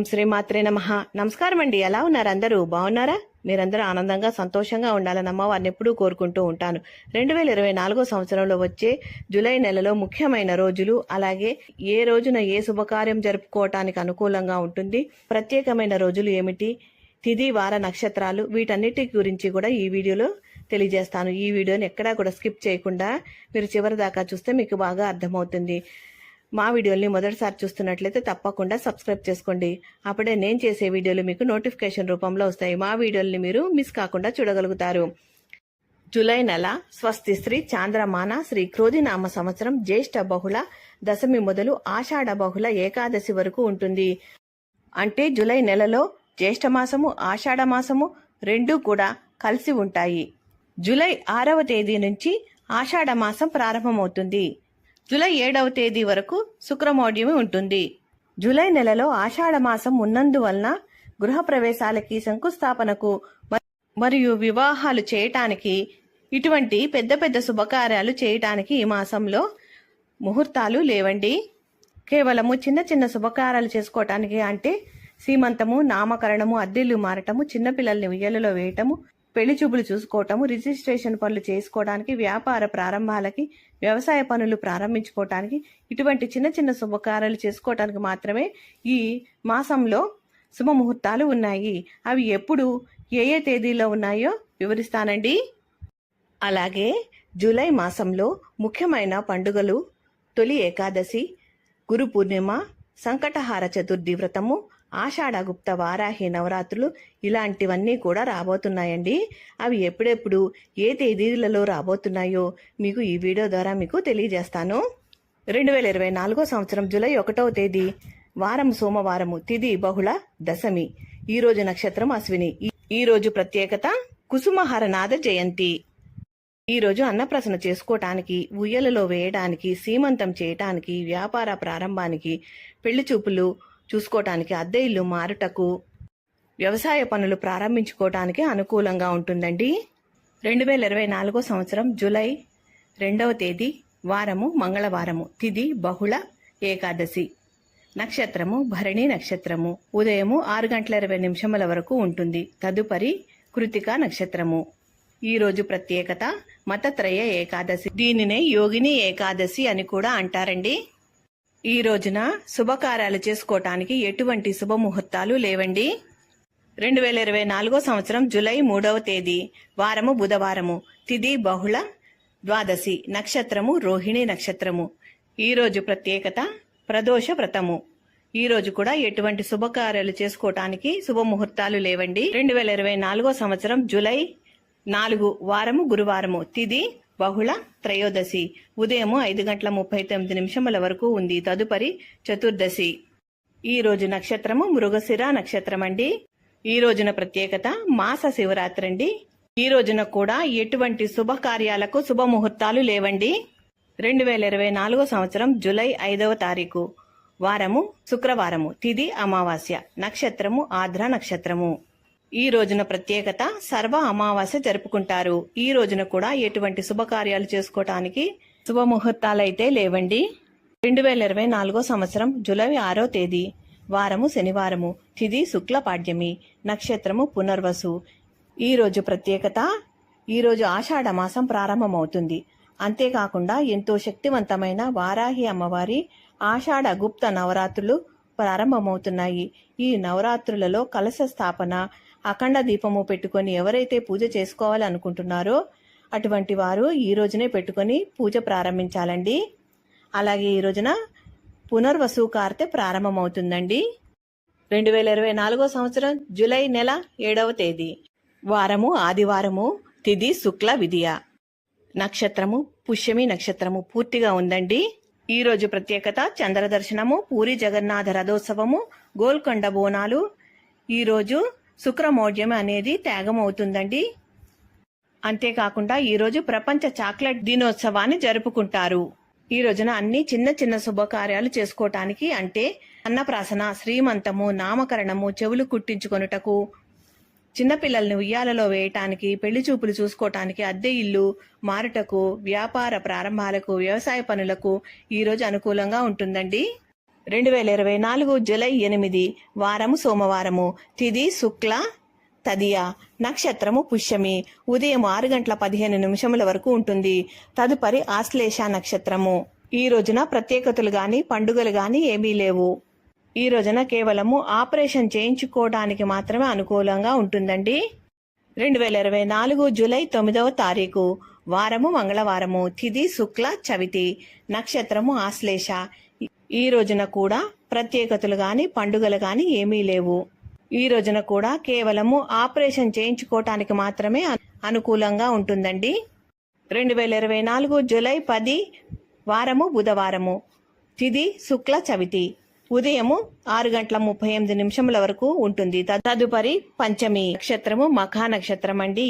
శ్రీమాత్రే నమః. నమస్కారం అండి. ఎలా ఉన్నారు అందరూ? బాగున్నారా? మీరందరూ ఆనందంగా సంతోషంగా ఉండాలని అమ్మవారిని ఎప్పుడూ కోరుకుంటూ ఉంటాను. 2024 సంవత్సరంలో వచ్చే జూలై నెలలో ముఖ్యమైన రోజులు, అలాగే ఏ రోజున ఏ శుభకార్యం జరుపుకోవటానికి అనుకూలంగా ఉంటుంది, ప్రత్యేకమైన రోజులు ఏమిటి, తిథి వార నక్షత్రాలు, వీటన్నిటి గురించి కూడా ఈ వీడియోలో తెలియజేస్తాను. ఈ వీడియోని ఎక్కడా కూడా స్కిప్ చేయకుండా మీరు చివరి దాకా చూస్తే మీకు బాగా అర్థమవుతుంది. మా వీడియోల్ని మొదటిసారి చూస్తున్నట్లయితే తప్పకుండా సబ్స్క్రైబ్ చేసుకోండి. అప్పుడే నేను చేసే వీడియోలు మీకు నోటిఫికేషన్ రూపంలో వస్తాయి. మా వీడియోల్ని మీరు మిస్ కాకుండా చూడగలుగుతారు. జూలై నెల స్వస్తి శ్రీ చాంద్రమాన శ్రీ క్రోధినామ సంవత్సరం జ్యేష్ఠ బహుళ దశమి మొదలు ఆషాఢ బహుళ ఏకాదశి వరకు ఉంటుంది. అంటే జూలై నెలలో జ్యేష్ఠ మాసము ఆషాఢ మాసము రెండూ కూడా కలిసి ఉంటాయి. జూలై 6వ తేదీ నుంచి ఆషాఢ మాసం ప్రారంభమవుతుంది. జూలై 7వ తేదీ వరకు శుక్రమౌఢ్యమి ఉంటుంది. జూలై నెలలో ఆషాఢ మాసం ఉన్నందువలన గృహప్రవేశాలకి, శంకుస్థాపనకు మరియు వివాహాలు చేయటానికి, ఇటువంటి పెద్ద పెద్ద శుభకార్యాలు చేయటానికి ఈ మాసంలో ముహూర్తాలు లేవండి. కేవలము చిన్న చిన్న శుభకార్యాలు చేసుకోవటానికి, అంటే సీమంతము, నామకరణము, అద్దెల్లు మారటము, చిన్నపిల్లల్ని ఉయ్యాలలో వేయటము, పెళ్లి చూపులు చూసుకోవటము, రిజిస్ట్రేషన్ పనులు చేసుకోవడానికి, వ్యాపార ప్రారంభాలకి, వ్యవసాయ పనులు ప్రారంభించుకోవటానికి, ఇటువంటి చిన్న చిన్న శుభకార్యాలు చేసుకోవటానికి మాత్రమే ఈ మాసంలో శుభముహూర్తాలు ఉన్నాయి. అవి ఎప్పుడు, ఏ ఏ తేదీలో ఉన్నాయో వివరిస్తానండి. అలాగే జూలై మాసంలో ముఖ్యమైన పండుగలు తొలి ఏకాదశి, గురు పూర్ణిమ, సంకటహార చతుర్థి వ్రతము, ఆషాఢ గుప్త వారాహి నవరాత్రులు, ఇలాంటివన్నీ కూడా రాబోతున్నాయండి. అవి ఎప్పుడెప్పుడు ఏ తేదీలలో రాబోతున్నాయో మీకు ఈ వీడియో ద్వారా మీకు తెలియజేస్తాను. 2024 సంవత్సరం జూలై 1వ తేదీ వారం సోమవారము, తిథి బహుళ దశమి, ఈ రోజు నక్షత్రం అశ్విని. ఈ రోజు ప్రత్యేకత కుసుమహరనాథ జయంతి. ఈ రోజు అన్నప్రసన చేసుకోవటానికి, ఉయ్యలలో వేయడానికి, సీమంతం చేయటానికి, వ్యాపార ప్రారంభానికి, పెళ్లి చూపులు చూసుకోవటానికి, అద్దె ఇల్లు మారుటకు, వ్యవసాయ పనులు ప్రారంభించుకోవటానికి అనుకూలంగా ఉంటుందండి. 2024 సంవత్సరం జూలై 2వ తేదీ వారము మంగళవారము, తిథి బహుళ ఏకాదశి, నక్షత్రము భరణి నక్షత్రము. ఉదయము 6:20 వరకు ఉంటుంది. తదుపరి కృతిక నక్షత్రము. ఈ రోజు ప్రత్యేకత మతత్రయ ఏకాదశి. దీనినే యోగిని ఏకాదశి అని కూడా అంటారండి. ఈ రోజున శుభకార్యాలు చేసుకోవటానికి ఎటువంటి శుభముహూర్తాలు లేవండి. 2024 సంవత్సరం జూలై 3వ తేదీ వారము బుధవారము, తిథి బహుళ ద్వాదశి, నక్షత్రము రోహిణి నక్షత్రము. ఈ రోజు ప్రత్యేకత ప్రదోష వ్రతము. ఈ రోజు కూడా ఎటువంటి శుభకార్యాలు చేసుకోవటానికి శుభముహూర్తాలు లేవండి. 2024 సంవత్సరం జూలై 4 వారము గురువారము, తిథి బహుళ త్రయోదశి, ఉదయము 5:39 వరకు ఉంది. తదుపరి చతుర్దశి. ఈ రోజు నక్షత్రము మృగశిర నక్షత్రం అండి. ఈ రోజున ప్రత్యేకత మాస శివరాత్రి అండి. ఈ రోజున కూడా ఎటువంటి శుభకార్యాలకు శుభముహూర్తాలు లేవండి. 2024 సంవత్సరం జూలై 5వ తారీఖు వారము శుక్రవారము, తిథి అమావాస్య, నక్షత్రము ఆర్ద్ర నక్షత్రము. ఈ రోజున ప్రత్యేకత సర్వ అమావాస్య జరుపుకుంటారు. ఈ రోజున కూడా ఎటువంటి శుభకార్యాలు చేసుకోవటానికి శుభముహూర్తాలైతే లేవండి. 2024 సంవత్సరం జూలై 6వ తేదీ వారము శనివారము, తిథి శుక్ల పాడ్యమి, నక్షత్రము పునర్వసు. ఈ రోజు ప్రత్యేకత, ఈ రోజు ఆషాఢ మాసం ప్రారంభమవుతుంది. అంతేకాకుండా ఎంతో శక్తివంతమైన వారాహి అమ్మవారి ఆషాఢ గుప్త నవరాత్రులు ప్రారంభమవుతున్నాయి. ఈ నవరాత్రులలో కలశ స్థాపన, అఖండ దీపము పెట్టుకొని ఎవరైతే పూజ చేసుకోవాలనుకుంటున్నారో అటువంటి వారు ఈ రోజునే పెట్టుకొని పూజ ప్రారంభించాలండి. అలాగే ఈ రోజున పునర్వసు కార్తె ప్రారంభమవుతుందండి. 2024 సంవత్సరం జూలై నెల 7వ తేదీ వారము ఆదివారము, తిథి శుక్ల విదియ, నక్షత్రము పుష్యమి నక్షత్రము పూర్తిగా ఉందండి. ఈ రోజు ప్రత్యేకత చంద్ర దర్శనము, పూరి జగన్నాథ రథోత్సవము, గోల్కొండ బోనాలు. ఈ రోజు శుక్రమౌఢ్యం అనేది త్యాగం అవుతుందండి. అంతేకాకుండా ఈ రోజు ప్రపంచ చాక్లెట్ దినోత్సవాన్ని జరుపుకుంటారు. ఈ రోజున అన్ని చిన్న చిన్న శుభకార్యాలు చేసుకోవటానికి, అంటే అన్నప్రాసన, శ్రీమంతము, నామకరణము, చెవులు కుట్టించుకొనుటకు, చిన్నపిల్లల్ని ఉయ్యాలలో వేయటానికి, పెళ్లి చూపులు చూసుకోవటానికి, అద్దె ఇల్లు మారుటకు, వ్యాపార ప్రారంభాలకు, వ్యవసాయ పనులకు ఈ రోజు అనుకూలంగా ఉంటుందండి. 2024 జూలై 8 వారము సోమవారము. తిథి శుక్ల తదియ. నక్షత్రము పుష్యమి. ఉదయం 6:15 వరకు ఉంటుంది. తదుపరి ఆశ్లేష నక్షత్రము. ఈ రోజున ప్రత్యేకతలు గాని పండుగలు గాని ఏమీ లేవు. ఈ రోజున కేవలము ఆపరేషన్ చేయించుకోవడానికి మాత్రమే అనుకూలంగా ఉంటుందండి. 2024 జూలై 9వ తారీఖు వారము మంగళవారము. తిథి శుక్ల చవితి. నక్షత్రము ఆశ్లేష. ఈ రోజున కూడా ప్రత్యేకతలు గాని పండుగలు గాని ఏమీ లేవు. ఈ రోజున కూడా కేవలము ఆపరేషన్ చేయించుకోవటానికి మాత్రమే అనుకూలంగా ఉంటుందండి. 2024 జూలై 10 వారము బుధవారము. తిథి శుక్ల చవితి. ఉదయము 6:38 వరకు ఉంటుంది. తదుపరి పంచమి. నక్షత్రము మఖా నక్షత్రం అండి.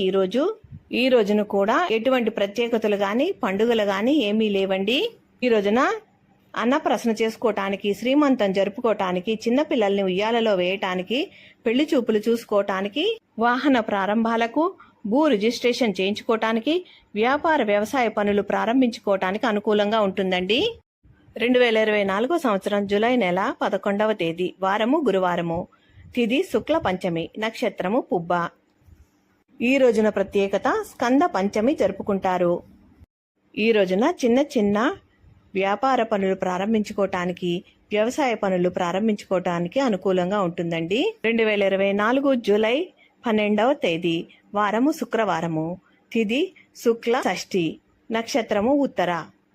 ఈ రోజున కూడా ఎటువంటి ప్రత్యేకతలు గాని పండుగలు గాని ఏమీ లేవండి. ఈ రోజున అన్నప్రాసన చేసుకోవటానికి, శ్రీమంతం జరుపుకోవటానికి, చిన్నపిల్లల్ని ఉయ్యాలలో వేయటానికి, పెళ్లి చూపులు చూసుకోవటానికి, వాహన ప్రారంభాలకు, భూ రిజిస్ట్రేషన్ చేయించుకోవటానికి, వ్యాపార వ్యవసాయ పనులు ప్రారంభించుకోవటానికి అనుకూలంగా ఉంటుందండి. 2024 సంవత్సరం జూలై నెల 11వ తేదీ వారము గురువారము. తిథి శుక్ల పంచమి. నక్షత్రము పుబ్బ. ఈ రోజున ప్రత్యేకత స్కంద పంచమి జరుపుకుంటారు. ఈ రోజున చిన్న చిన్న వ్యాపార పనులు ప్రారంభించుకోవటానికి, వ్యవసాయ పనులు ప్రారంభించుకోవటానికి అనుకూలంగా ఉంటుందండి. 2024 జూలై 12వ తేదీ వారము శుక్రవారము. తిథి శుక్ల షష్ఠి. నక్షత్రము ఉత్తర.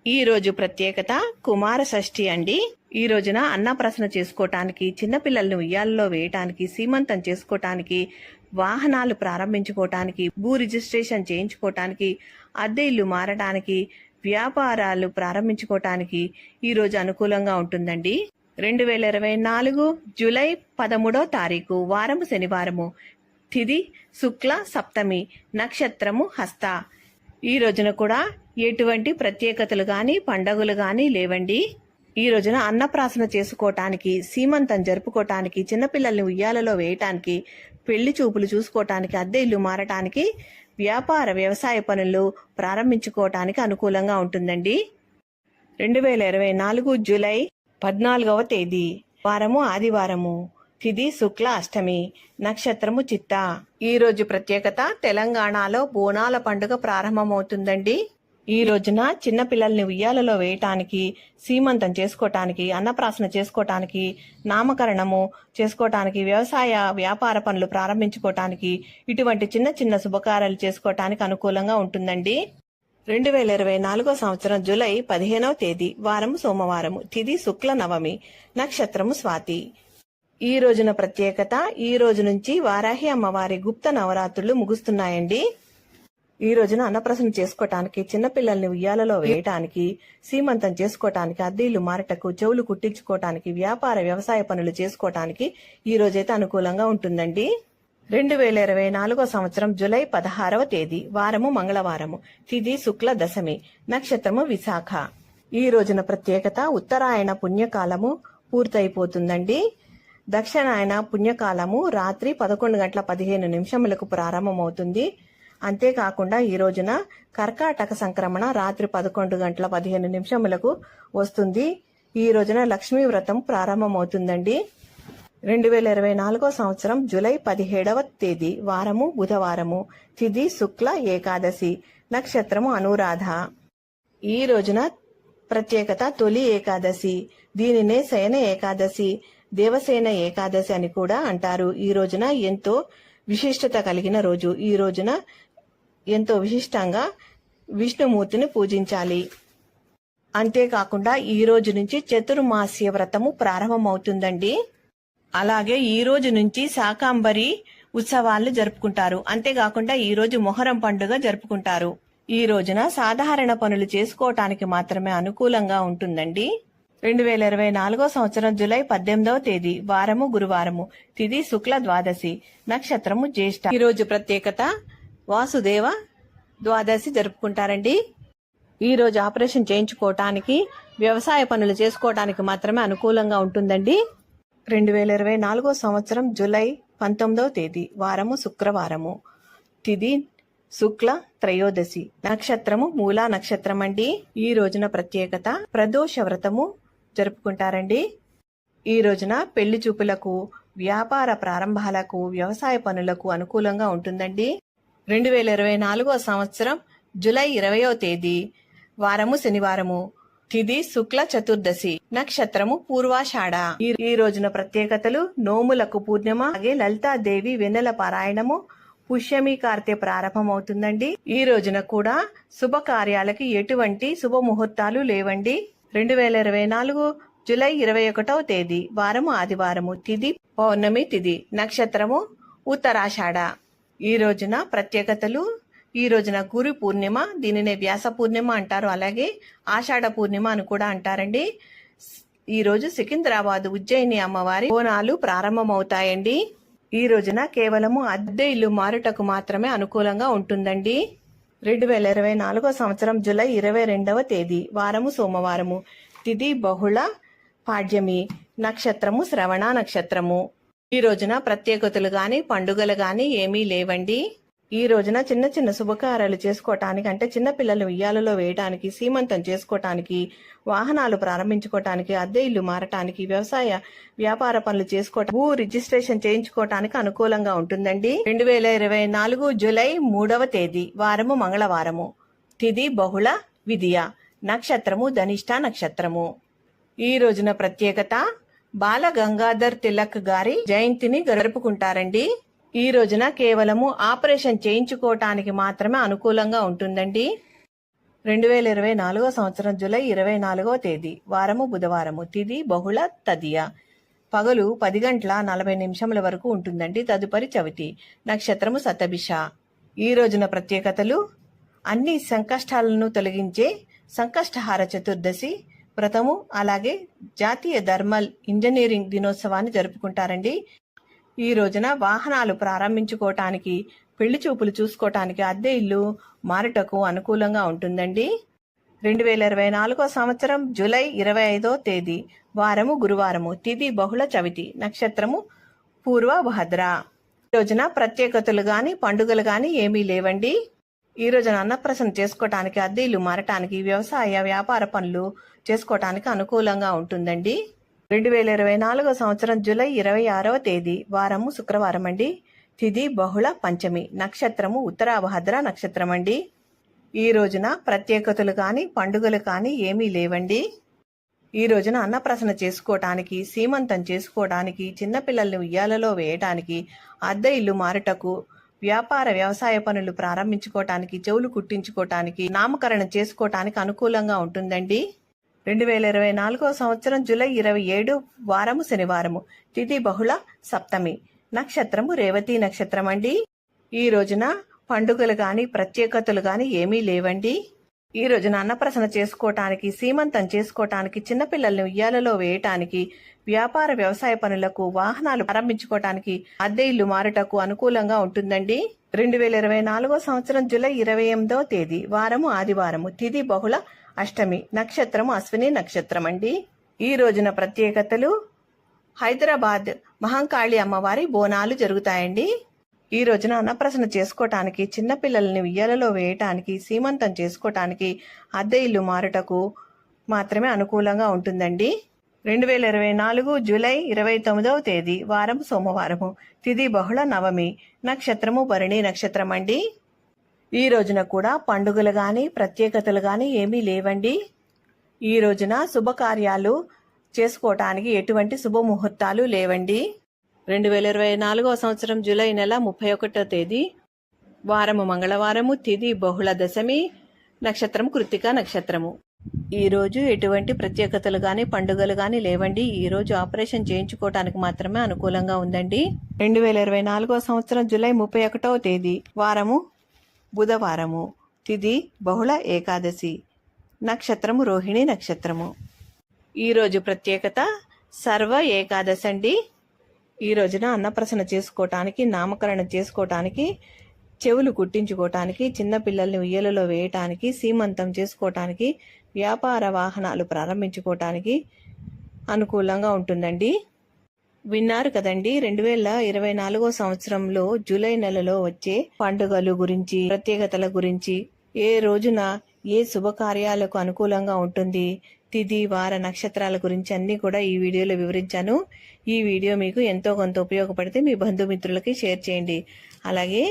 ఈ రోజు ప్రత్యేకత కుమార షష్ఠి అండి. ఈ రోజున అన్నప్రాసన చేసుకోవటానికి, చిన్నపిల్లల్ని ఉయ్యాలలో వేయటానికి, సీమంతం చేసుకోవటానికి, వాహనాలు ప్రారంభించుకోవటానికి, భూ రిజిస్ట్రేషన్ చేయించుకోవటానికి, అద్దె ఇల్లు మారడానికి, వ్యాపారాలు ప్రారంభించుకోవటానికి ఈ రోజు అనుకూలంగా ఉంటుందండి. 2024 జూలై 13వ తారీఖు వారము శనివారము. తిథి శుక్ల సప్తమి. నక్షత్రము హస్త. ఈ రోజున కూడా ఎటువంటి ప్రత్యేకతలు గాని పండగలు గాని లేవండి. ఈ రోజున అన్నప్రాసన చేసుకోవటానికి, సీమంతం జరుపుకోవటానికి, చిన్నపిల్లల్ని ఉయ్యాలలో వేయటానికి, పెళ్లి చూపులు చూసుకోవటానికి, అద్దె ఇల్లు మారటానికి, వ్యాపార వ్యవసాయ పనులు ప్రారంభించుకోవటానికి అనుకూలంగా ఉంటుందండి. 2024 జూలై 14వ తేదీ వారము ఆదివారము. తిథి శుక్ల అష్టమి. నక్షత్రము చిత్త. ఈ రోజు ప్రత్యేకత తెలంగాణలో బోనాల పండుగ ప్రారంభమవుతుందండి. ఈ రోజున చిన్నపిల్లల్ని ఉయ్యాలలో వేయటానికి, సీమంతం చేసుకోవటానికి, అన్నప్రాసన చేసుకోవటానికి, నామకరణము చేసుకోవటానికి, వ్యవసాయ వ్యాపార పనులు ప్రారంభించుకోవటానికి, ఇటువంటి చిన్న చిన్న శుభకార్యాలు చేసుకోవటానికి అనుకూలంగా ఉంటుందండి. 2024 సంవత్సరం జూలై 15వ తేదీ వారము సోమవారము. తిథి శుక్ల నవమి. నక్షత్రము స్వాతి. ఈ రోజున ప్రత్యేకత ఈ రోజు నుంచి వారాహి అమ్మవారి గుప్త నవరాత్రులు ముగుస్తున్నాయండి. ఈ రోజున అన్నప్రాసన చేసుకోవటానికి, చిన్నపిల్లల్ని ఉయ్యాలలో వేయటానికి, సీమంతం చేసుకోవటానికి, అద్దెలు మారటకు, చెవులు కుట్టించుకోవటానికి, వ్యాపార వ్యవసాయ పనులు చేసుకోవటానికి ఈ రోజైతే అనుకూలంగా ఉంటుందండి. 2024 సంవత్సరం జూలై 16వ తేదీ వారము మంగళవారము. తిథి శుక్ల దశమి. నక్షత్రము విశాఖ. ఈ రోజున ప్రత్యేకత ఉత్తరాయణ పుణ్యకాలము పూర్తయిపోతుందండి. దక్షిణాయన పుణ్యకాలము రాత్రి 11:15 ప్రారంభమవుతుంది. అంతేకాకుండా ఈ రోజున కర్కాటక సంక్రమణ రాత్రి 11:15 వస్తుంది. ఈ రోజున లక్ష్మీ వ్రతం ప్రారంభమవుతుందండి. 2024 సంవత్సరం జూలై 17వ తేదీ వారము బుధవారము. తిథి శుక్ల ఏకాదశి. నక్షత్రము అనురాధ. ఈ రోజున ప్రత్యేకత తొలి ఏకాదశి. దీనినే శయన ఏకాదశి, దేవసేన ఏకాదశి అని కూడా అంటారు. ఈ రోజున ఎంతో విశిష్టత కలిగిన రోజు. ఈ రోజున ఎంతో విశిష్టంగా విష్ణుమూర్తిని పూజించాలి. అంతేకాకుండా ఈ రోజు నుంచి చతుర్మాస్య వ్రతము ప్రారంభమవుతుందండి. అలాగే ఈ రోజు నుంచి శాకాంబరి ఉత్సవాలను జరుపుకుంటారు. అంతేకాకుండా ఈ రోజు మొహరం పండుగ జరుపుకుంటారు. ఈ రోజున సాధారణ పనులు చేసుకోవటానికి మాత్రమే అనుకూలంగా ఉంటుందండి. 2024 సంవత్సరం జూలై 18వ తేదీ వారము గురువారము. తిథి శుక్ల ద్వాదశి. నక్షత్రము జ్యేష్ఠ. ఈ రోజు ప్రత్యేకత వాసుదేవ ద్వాదశి జరుపుకుంటారండి. ఈ రోజు ఆపరేషన్ చేయించుకోవటానికి, వ్యవసాయ పనులు చేసుకోవటానికి మాత్రమే అనుకూలంగా ఉంటుందండి. 2024 సంవత్సరం జూలై 19వ తేదీ వారము శుక్రవారము. తిథి శుక్ల త్రయోదశి. నక్షత్రము మూలా నక్షత్రం అండి. ఈ రోజున ప్రత్యేకత ప్రదోష వ్రతము జరుపుకుంటారండి. ఈ రోజున పెళ్లి చూపులకు, వ్యాపార ప్రారంభాలకు, వ్యవసాయ పనులకు అనుకూలంగా ఉంటుందండి. 2024 సంవత్సరం జూలై 20వ తేదీ వారము శనివారము. తిథి శుక్ల చతుర్దశి. నక్షత్రము పూర్వాషాఢ. ఈ రోజున ప్రత్యేకతలు: నోములకు పూర్ణిమ, అలాగే లలితాదేవి వెన్నెల పారాయణము, పుష్యమి కార్తె ప్రారంభమవుతుందండి. ఈ రోజున కూడా శుభకార్యాలకి ఎటువంటి శుభముహూర్తాలు లేవండి. 2024 జూలై 21వ తేదీ వారము ఆదివారము. తిథి పౌర్ణమి తిథి. నక్షత్రము ఉత్తరాషాఢ. ఈ రోజున ప్రత్యేకతలు: ఈ రోజున గురు పూర్ణిమ, దీనినే వ్యాస పూర్ణిమ అంటారు, అలాగే ఆషాఢ పూర్ణిమ అని కూడా అంటారండి. ఈ రోజు సికింద్రాబాద్ ఉజ్జయిని అమ్మవారి బోనాలు ప్రారంభమవుతాయండి. ఈ రోజున కేవలము అద్దె ఇల్లు మారుటకు మాత్రమే అనుకూలంగా ఉంటుందండి. 2024 సంవత్సరం జూలై 22వ తేదీ వారము సోమవారము. తిథి బహుళ పాడ్యమి. నక్షత్రము శ్రవణ నక్షత్రము. ఈ రోజున ప్రత్యేకతలు గాని పండుగలు గాని ఏమీ లేవండి. ఈ రోజున చిన్న చిన్న శుభకార్యాలు చేసుకోవటానికి, అంటే చిన్న పిల్లలు ఉయ్యాలలో వేయడానికి, సీమంతం చేసుకోవటానికి, వాహనాలు ప్రారంభించుకోవటానికి, అద్దె ఇల్లు మారటానికి, వ్యవసాయ వ్యాపార పనులు చేసుకోవటానికి, భూ రిజిస్ట్రేషన్ చేయించుకోవటానికి అనుకూలంగా ఉంటుందండి. 2024 జూలై 3వ తేదీ వారము మంగళవారము. తిథి బహుళ విధియ. నక్షత్రము ధనిష్ట నక్షత్రము. ఈ రోజున ప్రత్యేకత: బాల గంగాధర్ తిలక్ గారి జయంతిని జరుపుకుంటారండి. ఈ రోజున కేవలము ఆపరేషన్ చేయించుకోవటానికి మాత్రమే అనుకూలంగా ఉంటుందండి. 2024 సంవత్సరం జూలై 24వ తేదీ వారము బుధవారము. తిథి బహుళ తదియ. పగలు 10 గంటల 40 నిమిషముల వరకు ఉంటుందండి. తదుపరి చవితి. నక్షత్రము శతభిష. ఈ రోజున ప్రత్యేకతలు: అన్ని సంకష్టాలను తొలగించే సంకష్టహార చతుర్దశి వ్రతము, అలాగే జాతీయ థర్మల్ ఇంజనీరింగ్ దినోత్సవాన్ని జరుపుకుంటారండి. ఈ రోజున వాహనాలు ప్రారంభించుకోవటానికి, పెళ్లి చూపులు చూసుకోవటానికి, అద్దె ఇల్లు మారుటకు అనుకూలంగా ఉంటుందండి. 2024 సంవత్సరం జూలై 25వ తేదీ వారము గురువారము. తిథి బహుళ చవితి. నక్షత్రము పూర్వభద్ర. ఈ రోజున ప్రత్యేకతలు గాని పండుగలు గాని ఏమీ లేవండి. ఈ రోజున అన్నప్రసన్న చేసుకోవటానికి, అద్దె ఇల్లు మారటానికి, వ్యవసాయ వ్యాపార పనులు చేసుకోవటానికి అనుకూలంగా ఉంటుందండి. 2024 సంవత్సరం జూలై 26వ తేదీ వారము శుక్రవారం అండి. తిథి బహుళ పంచమి. నక్షత్రము ఉత్తరాభద్ర నక్షత్రం అండి. ఈ రోజున ప్రత్యేకతలు కాని పండుగలు కాని ఏమీ లేవండి. ఈ రోజున అన్నప్రసన్న చేసుకోవటానికి, సీమంతం చేసుకోవడానికి, చిన్నపిల్లల్ని ఉయ్యాలలో వేయటానికి, అద్దె ఇల్లు మారుటకు, వ్యాపార వ్యవసాయ పనులు ప్రారంభించుకోవటానికి, చెవులు కుట్టించుకోవటానికి, నామకరణం చేసుకోవటానికి అనుకూలంగా ఉంటుందండి. 2024 సంవత్సరం జూలై 27 వారము శనివారము. తిథి బహుళ సప్తమి. నక్షత్రము రేవతి నక్షత్రం అండి. ఈ రోజున పండుగలు గాని ప్రత్యేకతలు గాని ఏమీ లేవండి. ఈ రోజున అన్నప్రసన్న చేసుకోవటానికి, సీమంతం చేసుకోవటానికి, చిన్నపిల్లల్ని ఉయ్యాలలో వేయటానికి, వ్యాపార వ్యవసాయ పనులకు, వాహనాలు ప్రారంభించుకోవటానికి, అద్దె ఇల్లు మారుటకు అనుకూలంగా ఉంటుందండి. 2024 సంవత్సరం జూలై 28వ తేదీ వారము ఆదివారము. తిథి బహుళ అష్టమి. నక్షత్రము అశ్విని నక్షత్రం అండి. ఈ రోజున ప్రత్యేకతలు: హైదరాబాద్ మహంకాళి అమ్మవారి బోనాలు జరుగుతాయండి. ఈ రోజున అన్నప్రసన్న చేసుకోవటానికి, చిన్నపిల్లల్ని ఉయ్యాలలో వేయటానికి, సీమంతం చేసుకోవటానికి, అద్దె ఇల్లు మారుటకు మాత్రమే అనుకూలంగా ఉంటుందండి. 2024 జూలై 29వ తేదీ వారం సోమవారము. తిథి బహుళ నవమి. నక్షత్రము భరణి నక్షత్రం అండి. ఈ రోజున కూడా పండుగలు గాని ప్రత్యేకతలు గాని ఏమీ లేవండి. ఈ రోజున శుభకార్యాలు చేసుకోవటానికి ఎటువంటి శుభముహూర్తాలు లేవండి. 2024 సంవత్సరం జూలై నెల 31వ తేదీ వారము మంగళవారము. తిథి బహుళ దశమి. నక్షత్రం కృత్తిక నక్షత్రము. ఈ రోజు ఎటువంటి ప్రత్యేకతలు గాని పండుగలు గాని లేవండి. ఈ రోజు ఆపరేషన్ చేయించుకోవటానికి మాత్రమే అనుకూలంగా ఉందండి. 2024 సంవత్సరం జూలై 31వ తేదీ వారము బుధవారము. తిథి బహుళ ఏకాదశి. నక్షత్రము రోహిణి నక్షత్రము. ఈరోజు ప్రత్యేకత సర్వ ఏకాదశి అండి. ఈ రోజున అన్నప్రసన్న చేసుకోవటానికి, నామకరణం చేసుకోవటానికి, చెవులు కుట్టించుకోవటానికి, చిన్నపిల్లల్ని ఉయ్యలలో వేయటానికి, సీమంతం చేసుకోవటానికి, వ్యాపార వాహనాలు ప్రారంభించుకోవటానికి అనుకూలంగా ఉంటుందండి. విన్నారు కదండి, 2024 సంవత్సరంలో జూలై నెలలో వచ్చే పండుగలు గురించి, ప్రత్యేకతల గురించి, ఏ రోజున ఏ శుభకార్యాలకు అనుకూలంగా ఉంటుంది, తిథి వార నక్షత్రాల గురించి అన్ని కూడా ఈ వీడియోలో వివరించాను. ఈ వీడియో మీకు ఎంతో కొంత ఉపయోగపడితే మీ బంధుమిత్రులకి షేర్ చేయండి. అలాగే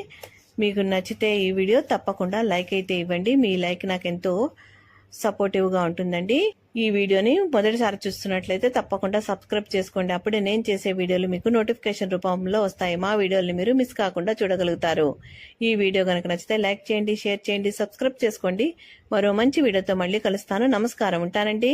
మీకు నచ్చితే ఈ వీడియో తప్పకుండా లైక్ అయితే ఇవ్వండి. మీ లైక్ నాకు ఎంతో సపోర్టివ్గా ఉంటుందండి. ఈ వీడియోని మొదటిసారి చూస్తున్నట్లయితే తప్పకుండా సబ్స్క్రైబ్ చేసుకోండి. అప్పుడే నేను చేసే వీడియోలు మీకు నోటిఫికేషన్ రూపంలో వస్తాయి. మా వీడియోని మీరు మిస్ కాకుండా చూడగలుగుతారు. ఈ వీడియో కనుక నచ్చితే లైక్ చేయండి, షేర్ చేయండి, సబ్స్క్రైబ్ చేసుకోండి. మరో మంచి వీడియోతో మళ్ళీ కలుస్తాను. నమస్కారం, ఉంటానండి.